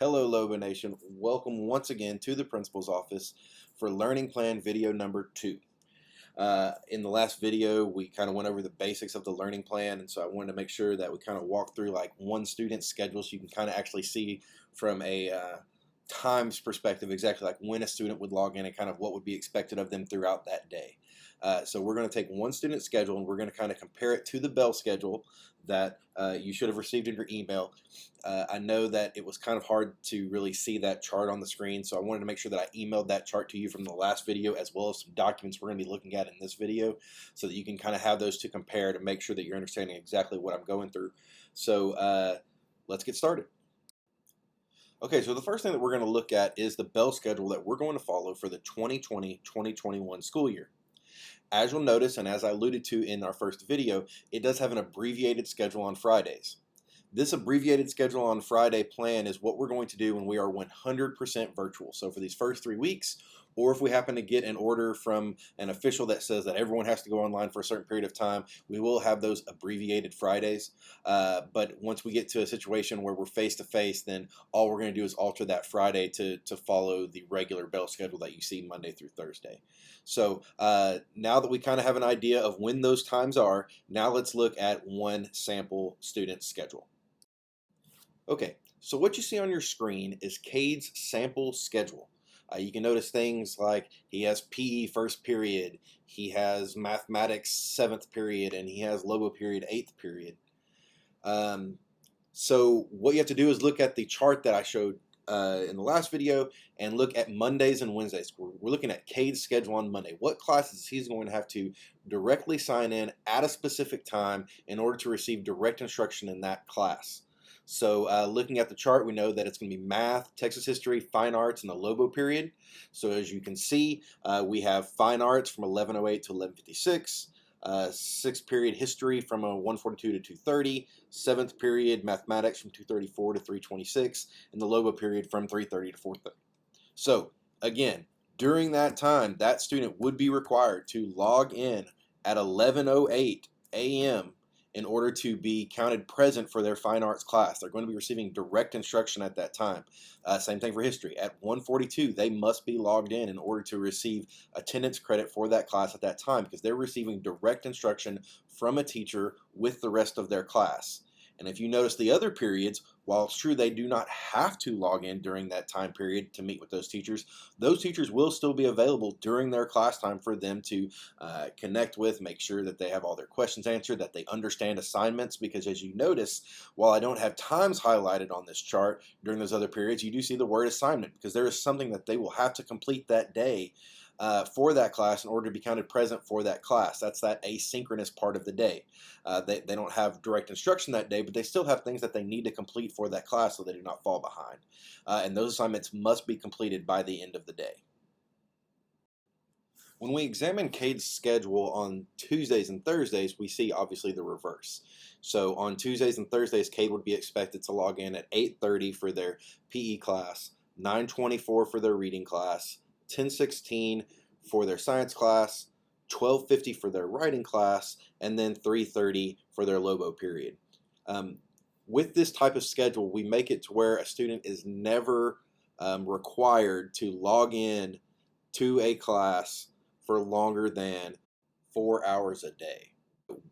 Hello, Lobo Nation. Welcome once again to the principal's office for learning plan video number 2. In the last video, we kind of went over the basics of the learning plan, and so I wanted to make sure that we kind of walk through like one student's schedule so you can kind of actually see from a times perspective exactly like when a student would log in and kind of what would be expected of them throughout that day. So we're going to take one student's schedule and we're going to kind of compare it to the bell schedule that you should have received in your email. I know that it was kind of hard to really see that chart on the screen, so I wanted to make sure that I emailed that chart to you from the last video as well as some documents we're going to be looking at in this video so that you can kind of have those to compare to make sure that you're understanding exactly what I'm going through. So let's get started. Okay, so the first thing that we're going to look at is the bell schedule that we're going to follow for the 2020-2021 school year. As you'll notice, and as I alluded to in our first video, it does have an abbreviated schedule on Fridays. This abbreviated schedule on Friday plan is what we're going to do when we are 100% virtual. So for these first 3 weeks, or if we happen to get an order from an official that says that everyone has to go online for a certain period of time, we will have those abbreviated Fridays. But once we get to a situation where we're face-to-face, then all we're going to do is alter that Friday to follow the regular bell schedule that you see Monday through Thursday. So now that we kind of have an idea of when those times are, now let's look at one sample student schedule. Okay, so what you see on your screen is Cade's sample schedule. You can notice things like he has PE first period, he has mathematics 7th period, and he has Lobo period 8th period. So what you have to do is look at the chart that I showed in the last video and look at Mondays and Wednesdays. We're looking at Cade's schedule on Monday. What classes he's going to have to directly sign in at a specific time in order to receive direct instruction in that class. So looking at the chart, we know that it's going to be math, Texas history, fine arts, and the Lobo period. So as you can see, we have fine arts from 1108 to 1156, 6th period history from 142 to 230, 7th period mathematics from 234 to 326, and the Lobo period from 330 to 430. So again, during that time, that student would be required to log in at 11:08 a.m. in order to be counted present for their fine arts class. They're going to be receiving direct instruction at that time. Same thing for history. At 1:42, they must be logged in order to receive attendance credit for that class at that time because they're receiving direct instruction from a teacher with the rest of their class. And if you notice the other periods, while it's true they do not have to log in during that time period to meet with those teachers will still be available during their class time for them to connect with, make sure that they have all their questions answered, that they understand assignments, because as you notice, while I don't have times highlighted on this chart during those other periods, you do see the word assignment because there is something that they will have to complete that day for that class in order to be counted present for that class. That's that asynchronous part of the day. They don't have direct instruction that day, but they still have things that they need to complete for that class so they do not fall behind. And those assignments must be completed by the end of the day. When we examine Cade's schedule on Tuesdays and Thursdays, we see obviously the reverse. So on Tuesdays and Thursdays, Cade would be expected to log in at 8:30 for their PE class, 9:24 for their reading class, 10:16 for their science class, 12:50 for their writing class, and then 3:30 for their Lobo period. With this type of schedule, we make it to where a student is never required to log in to a class for longer than 4 hours a day.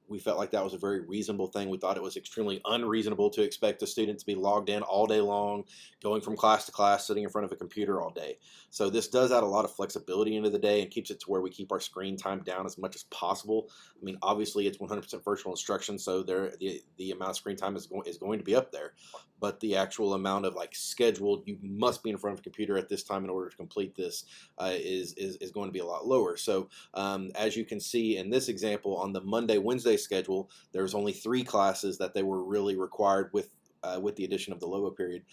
We felt like that was a very reasonable thing. We thought it was extremely unreasonable to expect a student to be logged in all day long, going from class to class, sitting in front of a computer all day. So this does add a lot of flexibility into the day and keeps it to where we keep our screen time down as much as possible. I mean, obviously it's 100% virtual instruction, so the amount of screen time is going to be up there, but the actual amount of like scheduled, you must be in front of a computer at this time in order to complete this is going to be a lot lower. So as you can see in this example, on the Monday-Wednesday schedule, there's only 3 classes that they were really required with the addition of the Lobo period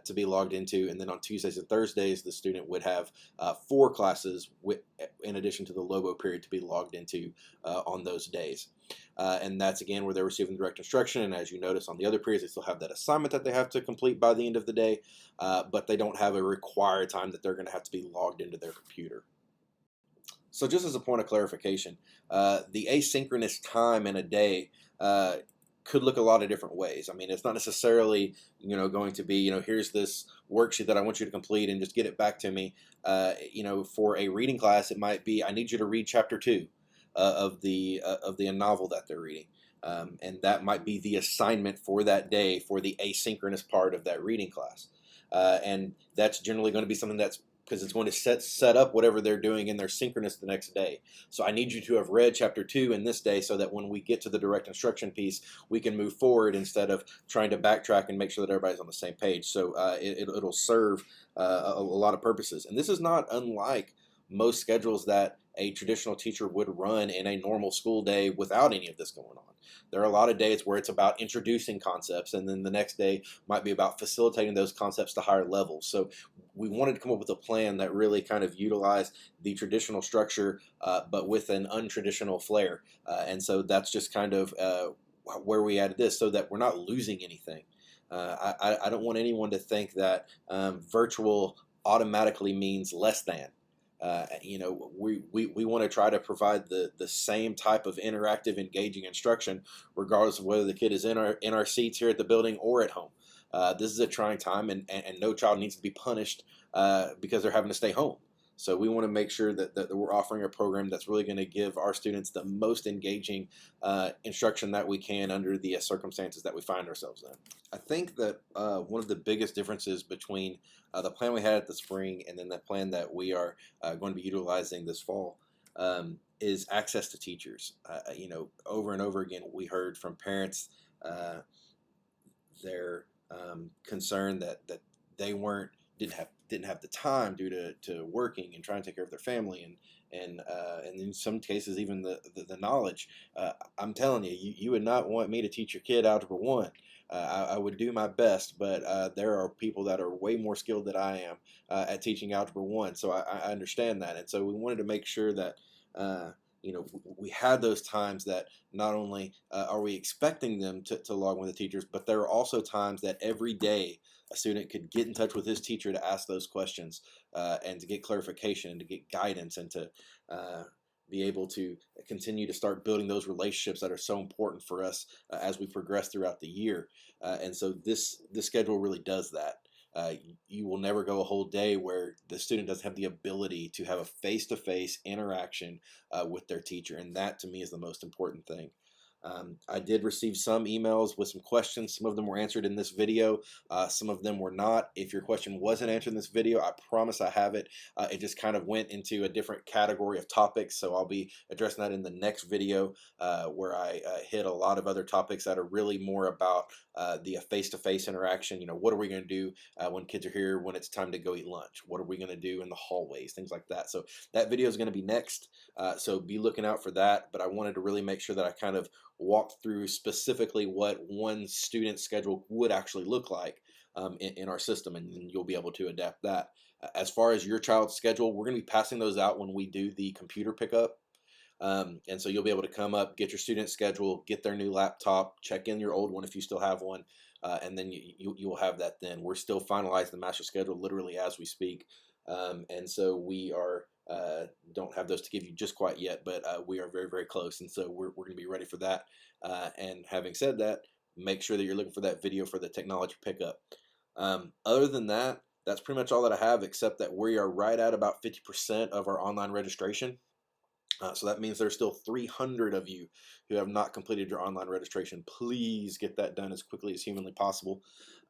to be logged into, and then on Tuesdays and Thursdays the student would have 4 classes in addition to the Lobo period to be logged into on those days. And that's again where they're receiving direct instruction, and as you notice on the other periods they still have that assignment that they have to complete by the end of the day, but they don't have a required time that they're going to have to be logged into their computer. So just as a point of clarification, the asynchronous time in a day could look a lot of different ways. I mean, it's not necessarily, going to be, here's this worksheet that I want you to complete and just get it back to me. For a reading class, it might be, I need you to read chapter 2 of the novel that they're reading. And that might be the assignment for that day for the asynchronous part of that reading class. And that's generally going to be something that's because it's going to set up whatever they're doing in their synchronous the next day. So I need you to have read chapter 2 in this day so that when we get to the direct instruction piece, we can move forward instead of trying to backtrack and make sure that everybody's on the same page. So it'll serve a lot of purposes. And this is not unlike most schedules that a traditional teacher would run in a normal school day without any of this going on. There are a lot of days where it's about introducing concepts, and then the next day might be about facilitating those concepts to higher levels. So we wanted to come up with a plan that really kind of utilized the traditional structure, but with an untraditional flair. And so that's just kind of where we added this so that we're not losing anything. I don't want anyone to think that virtual automatically means less than. We want to try to provide the same type of interactive, engaging instruction, regardless of whether the kid is in our seats here at the building or at home. This is a trying time, and no child needs to be punished because they're having to stay home. So we want to make sure that we're offering a program that's really going to give our students the most engaging instruction that we can under the circumstances that we find ourselves in. I think that one of the biggest differences between the plan we had at the spring and then the plan that we are going to be utilizing this fall is access to teachers. Over and over again, we heard from parents their concern that they didn't have the time due to working and trying to take care of their family and in some cases even the knowledge. I'm telling you, you would not want me to teach your kid algebra 1. I would do my best, but there are people that are way more skilled than I am at teaching algebra 1, so I understand that. And so we wanted to make sure that we had those times that not only are we expecting them to log with the teachers, but there are also times that every day a student could get in touch with his teacher to ask those questions and to get clarification and to get guidance and to be able to continue to start building those relationships that are so important for us as we progress throughout the year. And so this schedule really does that. You will never go a whole day where the student doesn't have the ability to have a face-to-face interaction with their teacher, and that to me is the most important thing. I did receive some emails with some questions. Some of them were answered in this video. Some of them were not. If your question wasn't answered in this video, I promise I have it. It just kind of went into a different category of topics, so I'll be addressing that in the next video where I hit a lot of other topics that are really more about the face-to-face interaction. What are we going to do when kids are here when it's time to go eat lunch? What are we going to do in the hallways? Things like that. So that video is going to be next. So be looking out for that. But I wanted to really make sure that I kind of walked through specifically what one student's schedule would actually look like in our system, and you'll be able to adapt that. As far as your child's schedule, we're going to be passing those out when we do the computer pickup. And so you'll be able to come up, get your student schedule, get their new laptop, check in your old one if you still have one, and then you will have that then. We're still finalizing the master schedule literally as we speak. And so we are don't have those to give you just quite yet, but we are very, very close. And so we're going to be ready for that. And having said that, make sure that you're looking for that video for the technology pickup. Other than that, that's pretty much all that I have, except that we are right at about 50% of our online registration. So that means there's still 300 of you who have not completed your online registration. Please get that done as quickly as humanly possible.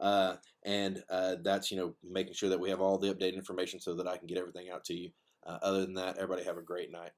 And that's, making sure that we have all the updated information so that I can get everything out to you. Other than that, everybody have a great night.